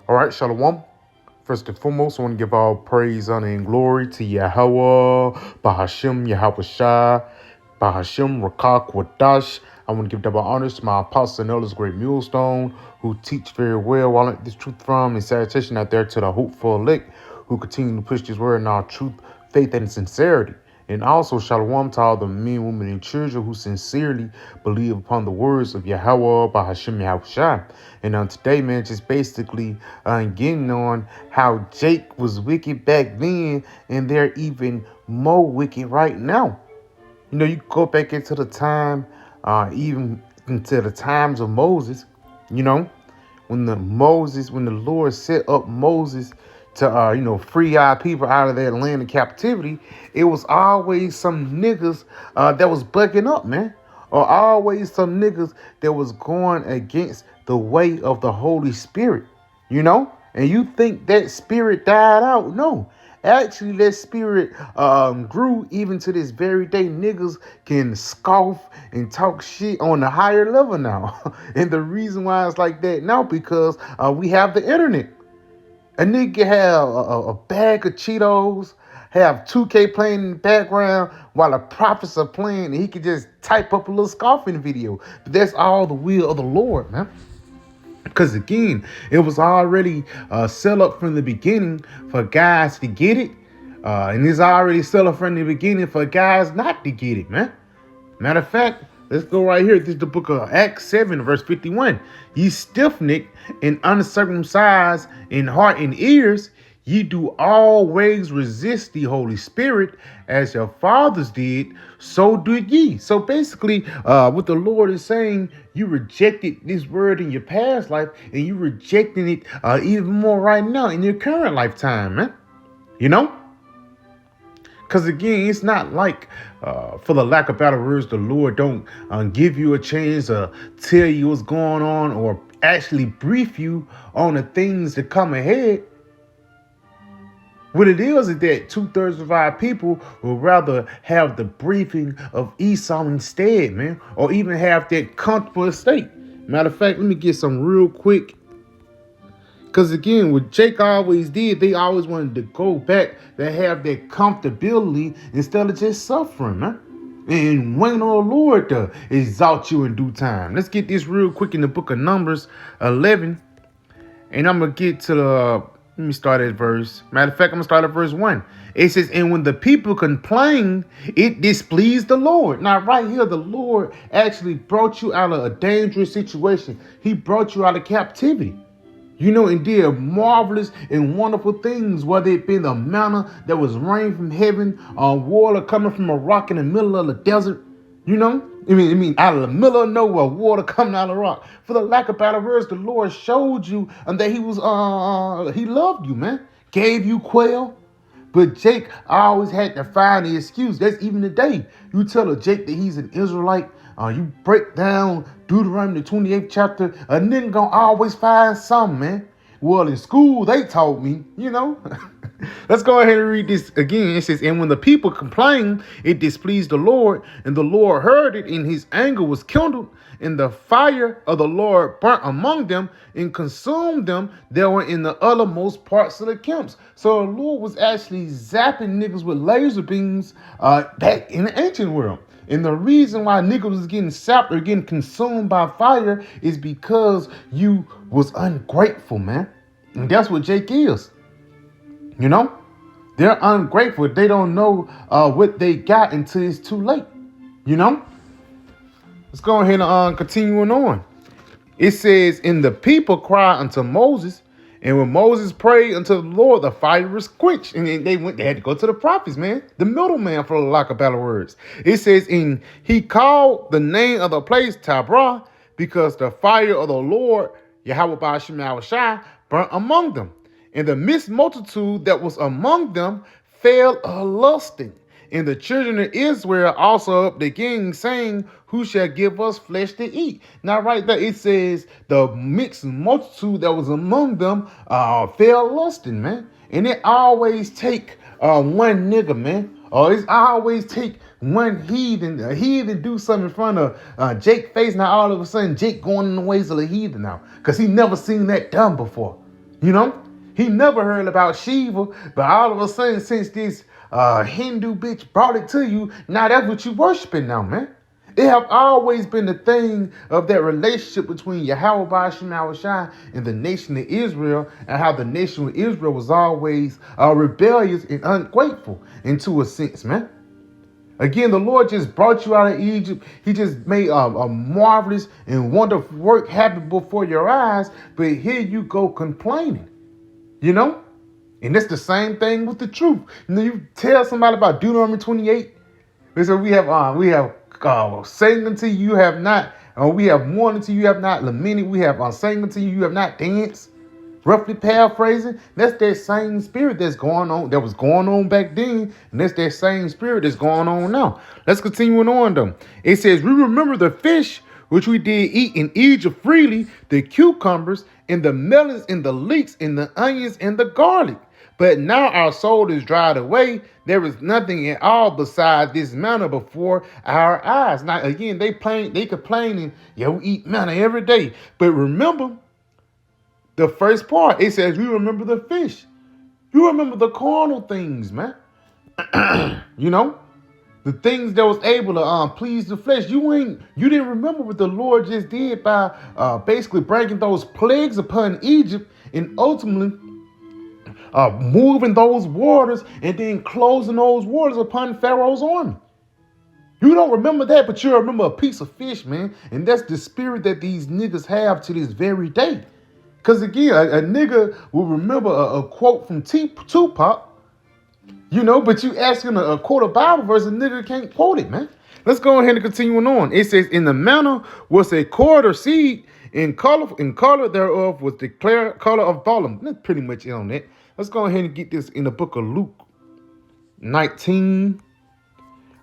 All right, Shalom. First and foremost, I want to give all praise, honor, and glory to Yahweh, Bahashim, Yahweh Shai, Bahashim, Rakak, Wadash. I want to give double honors to my apostle and elders, Great Millstone, who teach very well while I learn this truth from, and salutation out there to the hopeful elect who continue to push this word in our truth, faith, and sincerity. And also, shalom to all the men, women, and children who sincerely believe upon the words of Yahweh by Hashem Yahweh Shai. And on today, man, just basically getting on how Jake was wicked back then, and they're even more wicked right now. You know, you go back into the time, even into the times of Moses, you know, when the Lord set up Moses to free our people out of that land of captivity, it was always some niggas that was bucking up, man, or always some niggas that was going against the way of the Holy Spirit, you know. And you think that spirit died out? No. Actually, that spirit grew even to this very day. Niggas can scoff and talk shit on the higher level now. And the reason why it's like that now, because we have the internet. A nigga can have a bag of Cheetos, have 2K playing in the background while the prophets are playing, and he can just type up a little scoffing video. But that's all the will of the Lord, man. Because again, it was already set up from the beginning for guys to get it. And it's already set up from the beginning for guys not to get it, man. Matter of fact, let's go right here. This is the book of Acts 7, verse 51. Ye stiff-necked and uncircumcised in heart and ears, ye do always resist the Holy Spirit, as your fathers did, so did ye. So basically, what the Lord is saying, you rejected this word in your past life, and you rejecting it even more right now in your current lifetime, man. You know? Because again, it's not like, for the lack of better words, the Lord don't give you a chance to tell you what's going on or actually brief you on the things that come ahead. What it is that 2/3 of our people will rather have the briefing of Esau instead, man, or even have that comfortable estate. Matter of fact, let me get some real quick. Because again, what Jake always did, they always wanted to go back to have that comfortability instead of just suffering, man. And waiting on the Lord to exalt you in due time. Let's get this real quick in the book of Numbers 11. And I'm going to get to let me start at verse. Matter of fact, I'm going to start at verse 1. It says, and when the people complained, it displeased the Lord. Now, right here, the Lord actually brought you out of a dangerous situation. He brought you out of captivity. You know, and did marvelous and wonderful things, whether it be the manna that was rain from heaven, water coming from a rock in the middle of the desert, you know? I mean, out of the middle of nowhere, water coming out of the rock. For the lack of better words, the Lord showed you that he loved you, man. Gave you quail. But Jake always had to find the excuse. That's even today. You tell a Jake that he's an Israelite. You break down Deuteronomy, the 28th chapter. A nigga gonna always find something, man. Well, in school, they taught me, you know. Let's go ahead and read this again. It says, and when the people complained, it displeased the Lord, and the Lord heard it, and his anger was kindled, and the fire of the Lord burnt among them and consumed them that were in the uttermost parts of the camps. So the Lord was actually zapping niggas with laser beams back in the ancient world. And the reason why niggas was getting sapped or getting consumed by fire is because you was ungrateful, man. And that's what Jake is. You know? They're ungrateful. They don't know what they got until it's too late. You know? Let's go ahead and continuing on. It says, and the people cry unto Moses, and when Moses prayed unto the Lord, the fire was quenched. And then they had to go to the prophets, man. The middleman, for the lack of better words. It says, and he called the name of the place Taberah, because the fire of the Lord, Yahweh Ba'ashem Yahweh Shai, burnt among them. And the mixed multitude that was among them fell a-lusting. And the children of Israel also up the king, saying, who shall give us flesh to eat? Now right there it says the mixed multitude that was among them fell lusting, man. And it always take one nigga, man. Or it's always take one heathen. A heathen do something in front of Jake's face. Now all of a sudden Jake going in the ways of the heathen now. Because he never seen that done before. You know, he never heard about Shiva, but all of a sudden, since this Hindu bitch brought it to you, now that's what you worshiping now, man. It have always been the thing of that relationship between Yahweh Ba'Shem Shai and the nation of Israel, and how the nation of Israel was always rebellious and ungrateful, into a sense, man. Again, the Lord just brought you out of Egypt. He just made a marvelous and wonderful work happen before your eyes, but here you go complaining, you know? And it's the same thing with the truth. You know, you tell somebody about Deuteronomy 28. So we have sang unto you have not, we have mourned unto you have not lamented, we have sang unto you have not danced. Roughly paraphrasing, that's that same spirit that was going on back then, and that's that same spirit that's going on now. Let's continue on though. It says, we remember the fish which we did eat in Egypt freely, the cucumbers and the melons and the leeks and the onions and the garlic. But now our soul is dried away. There is nothing at all beside this manna before our eyes. Now again, they complaining, yeah, we eat manna every day. But remember, the first part, it says, you remember the fish. You remember the carnal things, man. You know, the things that was able to please the flesh. You didn't remember what the Lord just did by basically bringing those plagues upon Egypt and ultimately moving those waters and then closing those waters upon Pharaoh's army. You don't remember that, but you remember a piece of fish, man. And that's the spirit that these niggas have to this very day. Because again, a nigga will remember a quote from Tupac, you know, but you asking a quote a Bible verse, a nigga can't quote it, man. Let's go ahead and continue on. It says, in the manna was a cord or seed, in color thereof was the clear color of balaam. That's pretty much it on that. Let's go ahead and get this in the book of Luke 19.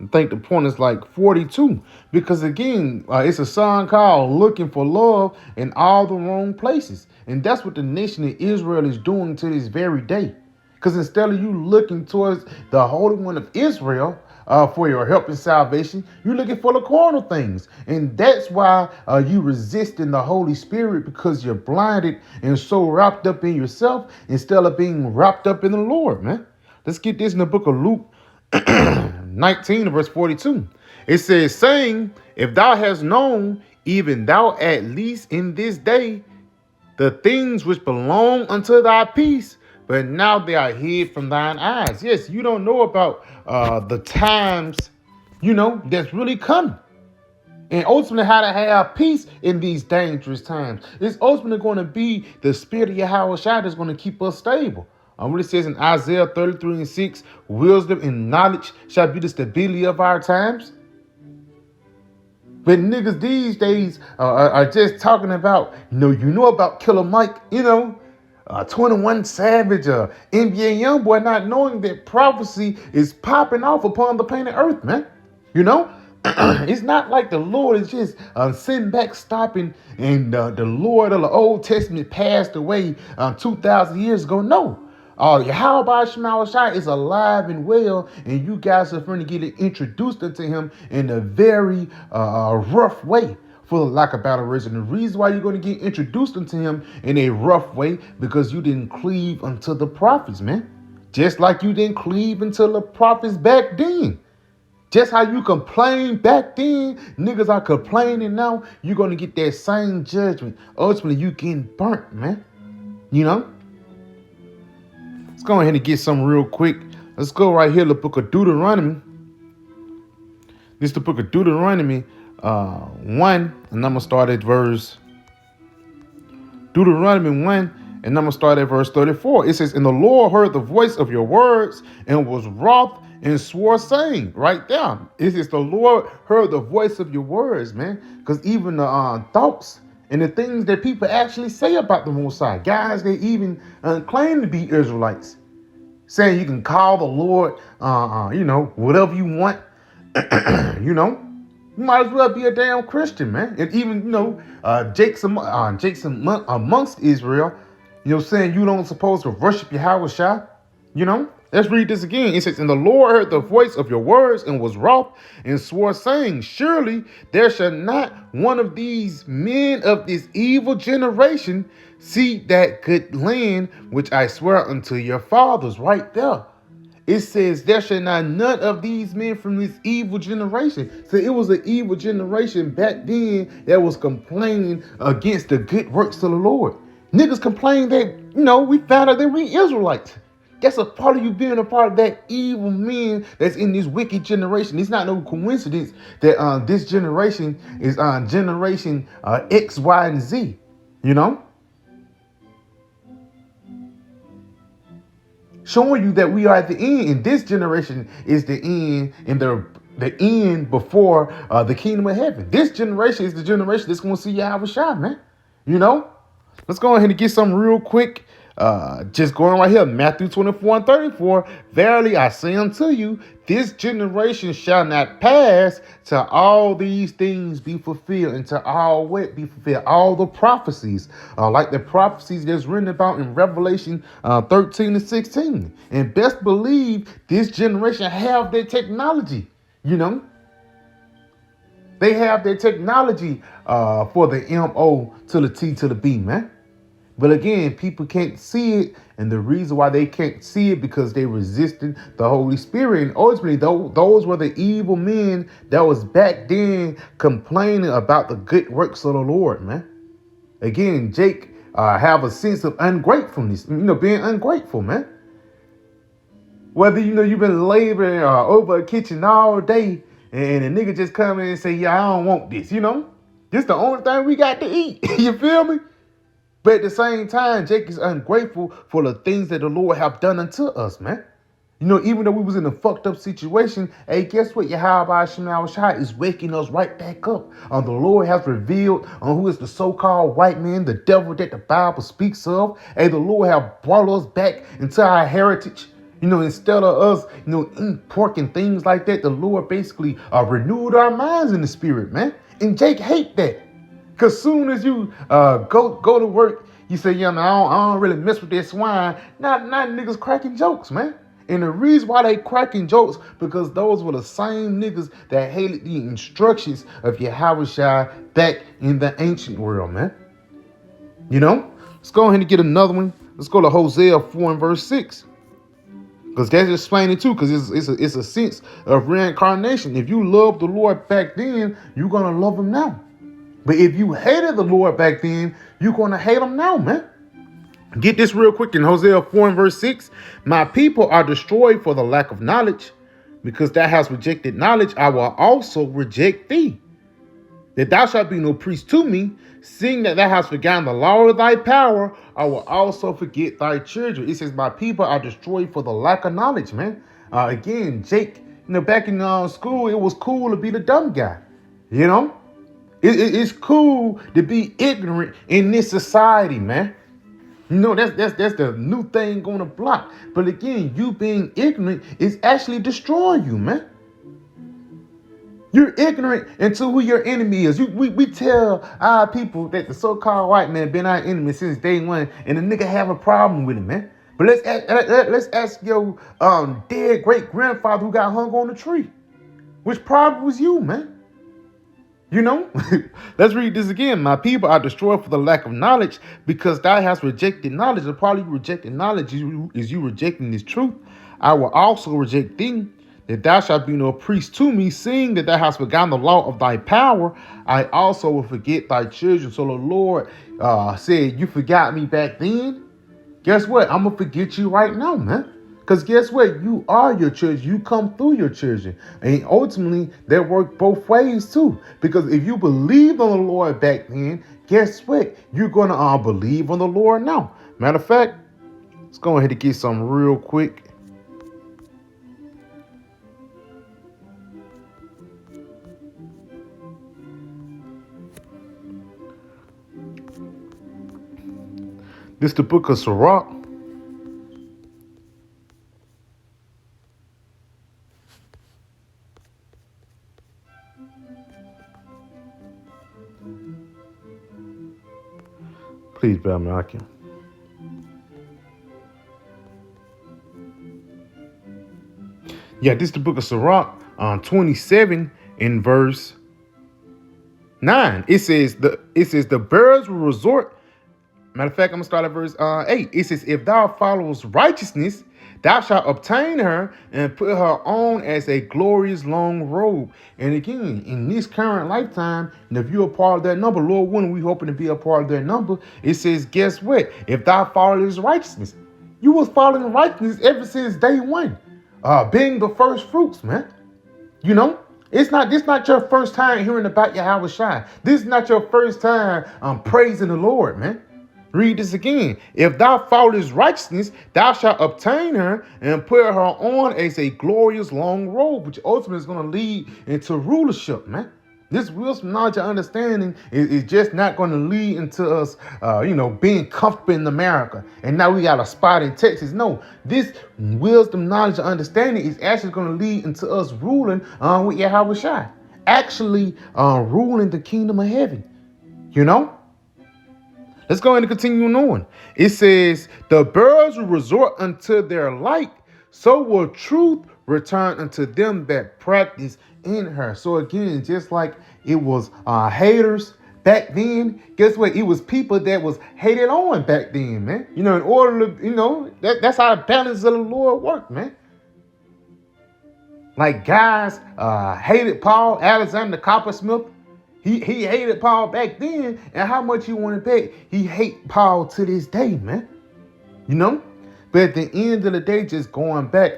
I think the point is like 42, because again, it's a song called Looking for Love in All the Wrong Places. And that's what the nation of Israel is doing to this very day. Because instead of you looking towards the Holy One of Israel for your help and salvation, you're looking for the carnal things. And that's why you resisting the Holy Spirit, because you're blinded and so wrapped up in yourself instead of being wrapped up in the Lord, man. Let's get this in the book of Luke 19 verse 42. It says, saying, if thou hast known, even thou at least in this day, the things which belong unto thy peace, but now they are hid from thine eyes. Yes, you don't know about the times, you know, that's really coming. And ultimately how to have peace in these dangerous times. It's ultimately going to be the spirit of Yahweh Shai that's going to keep us stable. What it says in Isaiah 33:6, wisdom and knowledge shall be the stability of our times. But niggas these days are just talking about, you know about Killer Mike, 21 Savage, NBA Youngboy, not knowing that prophecy is popping off upon the planet Earth, man. You know? It's not like the Lord is just sitting back, stopping, and the Lord of the Old Testament passed away 2,000 years ago. No. Yahweh Ba'Shem Shai is alive and well, and you guys are going to get introduced into him in a very rough way, for lack of better words. And the reason why you're going to get introduced into him in a rough way, because you didn't cleave unto the prophets, man. Just like you didn't cleave unto the prophets back then. Just how you complained back then, niggas are complaining now. You're going to get that same judgment. Ultimately, you getting burnt, man. You know? Let's go ahead and get some real quick. Let's go right here to the book of Deuteronomy. This is the book of Deuteronomy 1, and I'm going to start at verse Deuteronomy 1, and I'm going to start at verse 34. It says, and the Lord heard the voice of your words and was wroth and swore, saying, right down. It says the Lord heard the voice of your words, man. Because even the thoughts and the things that people actually say about the Most High, guys, they even claim to be Israelites, saying you can call the Lord, whatever you want. You might as well be a damn Christian, man. And even, Jake's amongst Israel, saying you don't supposed to worship Yahweh Shai, Let's read this again. It says, and the Lord heard the voice of your words and was wroth and swore, saying, surely there shall not one of these men of this evil generation See that good land which I swear unto your fathers, right there. It says, there shall not none of these men from this evil generation. So it was an evil generation back then that was complaining against the good works of the Lord. Niggas complain that, we found out that we Israelites. That's a part of you being a part of that evil men that's in this wicked generation. It's not no coincidence that this generation is generation X, Y, and Z. Showing you that we are at the end, and this generation is the end, and the end before the kingdom of heaven. This generation is the generation that's going to see Yahweh Shai, man. Let's go ahead and get something real quick. Just going right here, Matthew 24:34. Verily I say unto you, this generation shall not pass till all these things be fulfilled, and till all what be fulfilled, all the prophecies, like the prophecies that's written about in Revelation 13 and 16. And best believe this generation have their technology. They have their technology for the MO to the T to the B, man. But again, people can't see it, and the reason why they can't see it because they resisted the Holy Spirit. And ultimately, those were the evil men that was back then complaining about the good works of the Lord, man. Again, Jake have a sense of ungratefulness, being ungrateful, man. Whether you've been laboring over a kitchen all day, and a nigga just come in and say, yeah, I don't want this, This the only thing we got to eat. You feel me? But at the same time, Jake is ungrateful for the things that the Lord have done unto us, man. Even though we was in a fucked up situation, hey, guess what? Yahweh Shai Shai is waking us right back up. The Lord has revealed who is the so-called white man, the devil that the Bible speaks of. Hey, the Lord have brought us back into our heritage. Instead of us, eating pork and things like that, the Lord basically renewed our minds in the spirit, man. And Jake hate that. Because soon as you go to work, you say, I don't really mess with that swine. Not niggas cracking jokes, man. And the reason why they cracking jokes, because those were the same niggas that hated the instructions of Yahweh Shai back in the ancient world, man. Let's go ahead and get another one. Let's go to Hosea 4 and verse 6. Because that's explaining too, because it's a sense of reincarnation. If you love the Lord back then, you're going to love him now. But if you hated the Lord back then, you're going to hate him now, man. Get this real quick in Hosea 4 and verse 6. My people are destroyed for the lack of knowledge. Because thou hast rejected knowledge, I will also reject thee. That thou shalt be no priest to me, seeing that thou hast forgotten the law of thy power, I will also forget thy children. It says, my people are destroyed for the lack of knowledge, man. Again, Jake, back in school, it was cool to be the dumb guy, It's cool to be ignorant in this society, man. That's the new thing on the block. But again, you being ignorant is actually destroying you, man. You're ignorant into who your enemy is. We tell our people that the so-called white man been our enemy since day one, and the nigga have a problem with it, man. But let's ask your dead great grandfather who got hung on the tree, which probably was you, man. Let's read this again. My people are destroyed for the lack of knowledge, because thou hast rejected knowledge. The part you rejecting knowledge is you rejecting this truth. I will also reject thee, that thou shalt be no priest to me, seeing that thou hast forgotten the law of thy power. I also will forget thy children. So the Lord said, you forgot me back then. Guess what? I'm going to forget you right now, man. Because guess what? You are your children. You come through your children. And ultimately, that work both ways too. Because if you believed on the Lord back then, guess what? You're going to believe on the Lord now. Matter of fact, let's go ahead and get some real quick. This is the book of Sirach. Please bear me, Akim. Yeah, this is the book of Sirach, 27 in verse 9. It says the birds will resort Matter of fact, I'm gonna start at verse 8. It says, "If thou followest righteousness, thou shalt obtain her and put her on as a glorious long robe." And again, in this current lifetime, and if you're a part of that number, Lord willing, we hoping to be a part of that number. It says, guess what? If thou followest righteousness, you was following righteousness ever since day one, being the first fruits, man. You know, this not your first time hearing about Yahweh Shai. This is not your first time praising the Lord, man. Read this again. "If thou followest righteousness, thou shalt obtain her and put her on as a glorious long robe," which ultimately is going to lead into rulership, man. This wisdom, knowledge, and understanding is just not going to lead into us, being comfortable in America. And now we got a spot in Texas. No, this wisdom, knowledge, and understanding is actually going to lead into us ruling with Yahweh Shai. Actually ruling the kingdom of heaven, you know? Let's go ahead and continue on. It says, "The birds will resort unto their light, so will truth return unto them that practice in her." So again, just like it was haters back then, guess what? It was people that was hated on back then, man. In order to, that's how the balance of the Lord worked, man. Like guys hated Paul, Alexander the coppersmith. He hated Paul back then, and how much you want to bet he hate Paul to this day, man. But at the end of the day, just going back,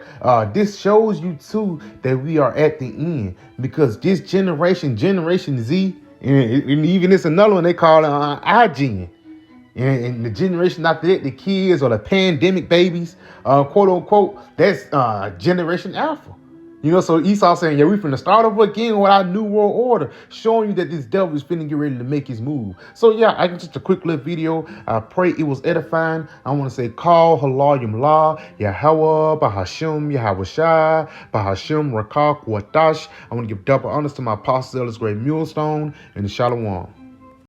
this shows you too that we are at the end, because this Generation Z, and even it's another one they call it iGen. And the generation after that, the kids or the pandemic babies, quote unquote, that's Generation Alpha. So Esau saying, yeah, we finna start over again with our new world order, showing you that this devil is finna get ready to make his move. So yeah, I just a quick little video. I pray it was edifying. I want to say, call Halayim La, Yahweh, Bahashim, Yahweh Shai, Bahashim, Rakak, Wadash. I want to give double honors to my apostles, Ellis Great Millstone, and the Shalom.